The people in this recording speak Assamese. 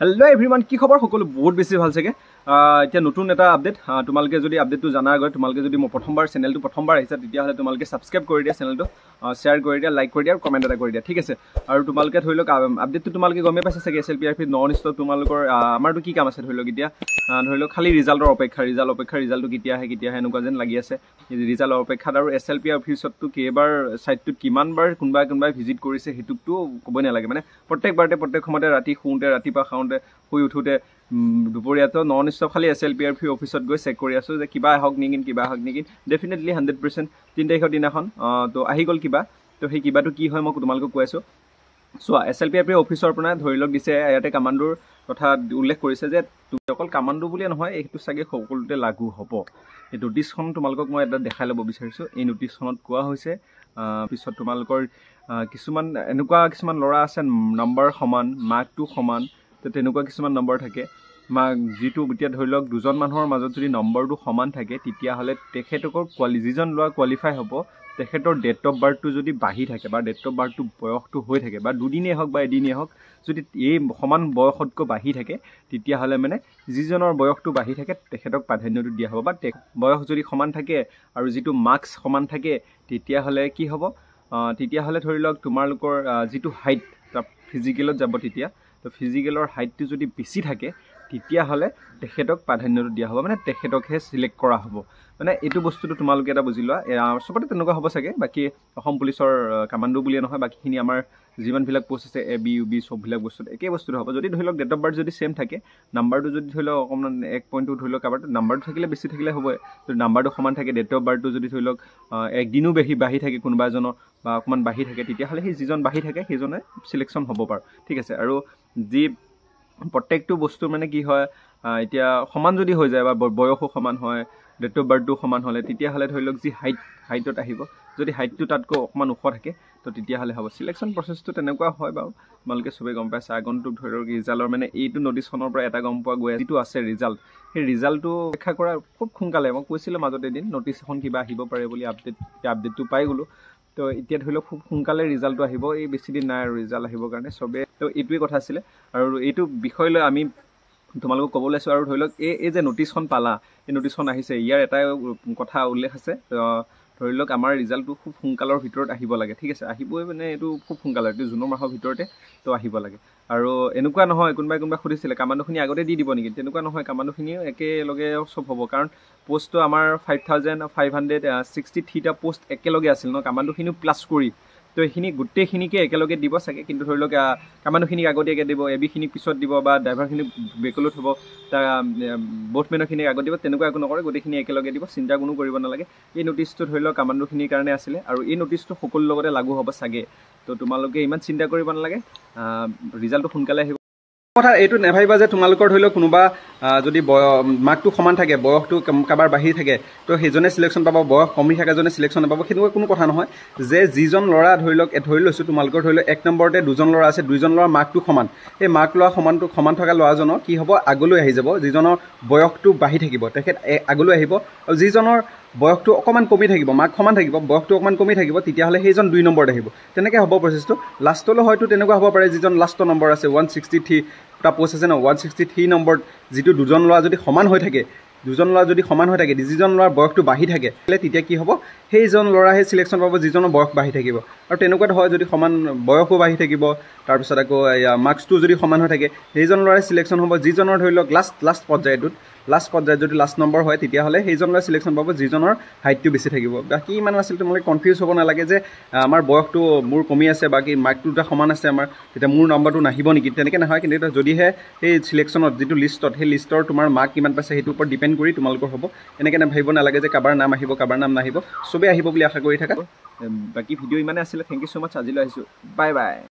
हेलो एभ्रिवान কি খবৰ সকলো বহুত বেছি ভাল থাকে এতিয়া নতুন এটা আপডেট তোমালকে যদি আপডেটটো জানাৰ আগত তোমালকে যদি মই প্ৰথমবাৰ চেনেলটো প্ৰথমবাৰ আহিছা তেতিয়া হলে তোমালকে সাবস্ক্ৰাইব কৰি দিয়া চেনেলটো শেয়াৰ কৰি দিয়া লাইক কৰি দিয়া আৰু কমেন্ট এটা কৰি দিয়া ঠিক আছে আৰু তোমালকে ধৰিলক আপডেটটো তোমালকে গমে পাইছে চাগে এছএলপিআৰপি নন ষ্টপ তোমালকৰ আমাৰটো কি কাম আছে ধৰিলক এতিয়া ধৰিলক খালি ৰিজাল্টৰ অপেক্ষা ৰিজাল্টটো কেতিয়া আহে এনেকুৱা যেন লাগি আছে ৰিজাল্টৰ অপেক্ষাত আৰু এছএলপি অফিচতটো কেইবাৰ সাইটটোত কিমানবাৰ কোনবাই ভিজিট কৰিছে হেতুটো ক'বই নালাগে মানে প্ৰত্যেক সময়তে ৰাতি শুওঁতে ৰাতিপুৱা খাওঁতে শুই উঠোতে দুপৰীয়াটো নন ষ্টপ খালি এছএলপিআৰপি অফিচত গৈ চেক কৰি আছো যে কিবা হক নেকি ডেফিনেটলি 100% 3 তাৰিখৰ দিনাখন তো আহি গল কিবা তো সেই কিবাটো কি হয় মই তোমালোকক কৈ আছো সো এছএলপিআৰপি অফিচৰ পৰা ধৰিলক দিছে ইয়াতে কমান্ডৰ কথা উল্লেখ কৰিছে যে তুমি অকল কমান্ডো বুলি নহয় এইটো সাগে সকলোতে লাগু হ'ব এই নোটিছখন তোমালোকক মই এটা দেখাই ল'ব বিচাৰিছো এই নোটিছখনত কোৱা হৈছে পিছত তোমালোকৰ কিছুমান লৰা আছে নম্বৰ সমান মাৰ্কটো সমান তো তেনেকুৱা কিছুমান নম্বৰ থাকে যেটো এতিয়া ধৰিলক দুজন মানুহৰ মাজত যদি নম্বৰটো সমান থাকে তেতিয়া হলে তেখেতকৰ যিজন লোৱা কোৱালিফাই হ'ব তেখেতৰ ডেট অফ বাৰ্থটো যদি বাঢ়ি থাকে বা ডেট অফ বাৰ্থটো বয়সটো হৈ থাকে বা দুদিনে হওক বা এদিনে হওক যদি এই সমান বয়সতকৈ বাঢ়ি থাকে তেতিয়া হলে মানে যিজনৰ বয়সটো বাঢ়ি থাকে তেখেতক প্ৰাধান্যটো দিয়া হ'ব বা বয়স যদি সমান থাকে আৰু যেটো মাৰ্কস সমান থাকে তেতিয়া হলে কি হ'ব তেতিয়া হলে ধৰিলক তোমালোকৰ যেটো হাইট ফিজিক্যালত যাব তেতিয়া তো ফিজিক্যালৰ হাইটটো যদি বেছি থাকে তেতিয়া হলে তেখেতক প্ৰাধান্যটো দিয়া হ'ব মানে তেখেতকহে সিলেক্ট কৰা হ'ব মানে এটো বস্তুটো তোমালোকে এটা বুজি লোৱা সবতে তেনেকুৱা হ'ব চাগে বাকি অসম পুলিচৰ কমান্ডো বুলি নহয় বাকিখিনি আমাৰ জীवन বিলাক পোষ্ট আছে এ বি ইউ বি সব বিলাক বস্তু একে বস্তু হ'ব যদি ধৰিলক ডেট অফ বাৰ্থ যদি সেম থাকে নাম্বাৰটো যদি ধৰিলক অকমান 1 পইণ্টটো ধৰিলক কাবাৰ নাম্বাৰটো থাকিলে বেছি থাকিলে হ'ব যদি নাম্বাৰটো সমান থাকে ডেট অফ বাৰ্থটো যদি ধৰিলক এক দিনও বাঢ়ি থাকে কোনোবা এজনৰ বা অকমান বাঢ়ি থাকে তেতিয়া হলে সেই যিজন বাঢ়ি থাকে সেইজনে সিলেকশন হ'ব পাৰ ঠিক আছে আৰু যি প্ৰত্যেকটো বস্তু মানে কি হয় এতিয়া সমান যদি হৈ যায় বা বয়সও সমান হয় ডেট অফ বাৰ্থটো সমান হলে তেতিয়া হলে ধৰিলক যি হাইটত আহিব যদি হাইটটো তাতকৈ অকমান ওখ থাকে তো তেতিয়া হলে হ'ব সিলেকশন প্ৰসেসটো তেনেকুৱা হয় বাৰু মালকে সবে গম পাইছে আগন্তুক ধৰিলক ৰিজাল্টৰ মানে এইটো নোটিছখনৰ পৰা এটা গম পোৱা গৈ যেটো আছে ৰিজাল্ট সেই ৰিজাল্টটো অপেক্ষা কৰা খুব সোনকালে মই কৈছিল মাজতে এদিন নোটিছ এখন কিবা আহিব পাৰে বুলি আপডেটটো পাই গলো তো এতিয়া ধৰিলক খুব সোনকালে ৰিজাল্টটো আহিব এই বেছি দিন নাই আৰু ৰিজাল্ট আহিবৰ কাৰণে সবে তো এইটোৱে কথা আছিল আৰু এইটো বিষয় লৈ আমি তোমালোকক ক'ব লৈছো আৰু ধৰিলক এই যে নোটিছখন পালা এই নোটিছখন আহিছে ইয়াৰ এটা কথা উল্লেখ আছে ধৰিলক আমাৰ ৰিজাল্টটো খুব সোনকালৰ ভিতৰত আহিব লাগে ঠিক আছে আহিবই মানে এটো খুব সোনকালে এটো জুনৰ মাহৰ ভিতৰতে তো আহিব লাগে আৰু এনেকুৱা নহয় কোনবাই খুদিছিলে কামাণ্ডোখিনি আগতে দি দিব নেকি তেনেকুৱা নহয় কামাণ্ডোখিনিও একেলগে সব হ'ব কাৰণ পোষ্টটো আমাৰ 5563 টা পোষ্ট একেলগে আছিল ন কামাণ্ডোখিনিও প্লাস কৰি তো এইখিনি গুটেখিনিকে একেলগে দিব সাকে কিন্তু ধৰিলক কামাণ্ডোখিনিক আগতীয়াকে দিব এবি খিনিক পিছত দিব বা ড্ৰাইভাৰখিনি বেকলত হ'ব তা বোটমেনখিনিক আগত দিব তেনেকুৱা একো নকৰে গুটেখিনি একেলগে দিব চিন্তা কোনো কৰিব নালাগে এই নোটিছটো ধৰিলক কামাণ্ডোখিনিৰ কাৰণে আছিল আৰু এই নোটিছটো সকলো লগতে লাগু হ'ব সাগে তো তোমালোকে ইমান চিন্তা কৰিব নালাগে ৰিজাল্টটো সোনকালে আহিব কথা এইটো নেভাইবা যে তোমালোকৰ ধৰিলক কোনোবা যদি মাৰ্কটো সমান থাকে বয়সটো কাবাৰ বাঢ়ি থাকে তো হেজনে সিলেকশন পাব বয়স কমি থাকে জনে সিলেকশন পাব কিন্তু কোনো কথা নহয় যে যিজন লৰা ধৰি লৈছো তোমালোকৰ ধৰিলক এক নম্বৰতে দুজন লৰা আছে দুইজন লৰা মাৰ্কটো সমান এই মাৰ্ক লোৱা সমান থকা লৰাজনৰ কি হ'ব আগলৈ আহি যাব যিজনৰ বয়সটো বাঢ়ি থাকিব তেখেত আগলৈ আহিব আৰু যিজনৰ বয়সটো অকমান কমি থাকিব মাৰ্ক সমান থাকিব বয়সটো অকমান কমি থাকিব তেতিয়া হলে সেইজন 2 নম্বৰত আহিব তেনেকৈ হ'ব প্ৰসেসটো লাষ্টলৈ হয়তো তেনেকুৱা হ'ব পাৰে যিজন লাষ্ট নম্বৰ আছে 163 টা পোষ্ট আছে ন 163 নম্বৰত যেটো দুজন লৰা যদি সমান হৈ থাকে যিজন লৰাৰ বয়সটো বাঢ়ি থাকে তেতিয়া কি হ'ব সেইজন লৰাহে সিলেকশন পাব যিজনৰ বয়স বাঢ়ি থাকিব আৰু তেনেকুৱা হয় যদি সমান বয়সও বাঢ়ি থাকিব তাৰ পিছত আকৌ মাৰ্কসটো যদি সমান হৈ থাকে সেইজন লৰাই সিলেকশন হ'ব যিজনৰ ধৰিলক লাষ্ট পৰ্যায়ত যদি লাষ্ট নম্বৰ হয় তেতিয়া হলে সেইজন লৰাই সিলেকশন পাব যিজনৰ হাইটটো বেছি থাকিব বাকি ইমান আছিল তোমালোকে কনফিউজ হ'ব নালাগে যে আমাৰ বয়সটো মোৰ কমি আছে বাকি মাৰ্কটো সমান আছে আমাৰ তেতিয়া মোৰ নম্বৰটো নাহিব নেকি তেনেকৈ নহয় কিন্তু যদিহে এই সিলেকশনত যেটো লিষ্টত সেই লিষ্টৰ তোমাৰ মাৰ্ক কিমান পাইছে হেতুৰ ওপৰত ডিপেন্ড কৰি তোমালোকৰ হ'ব এনেকৈ ভাবিব নালাগে যে কাবাৰ নাম আহিব কাবাৰ নাম নাহিব সবে আহিব বুলি আশা কৰি থাকা বাকি ভিডিও ইমানে আছিল থ্যাংক ইউ সো মাচ আজিলৈ আহিছো বাই বাই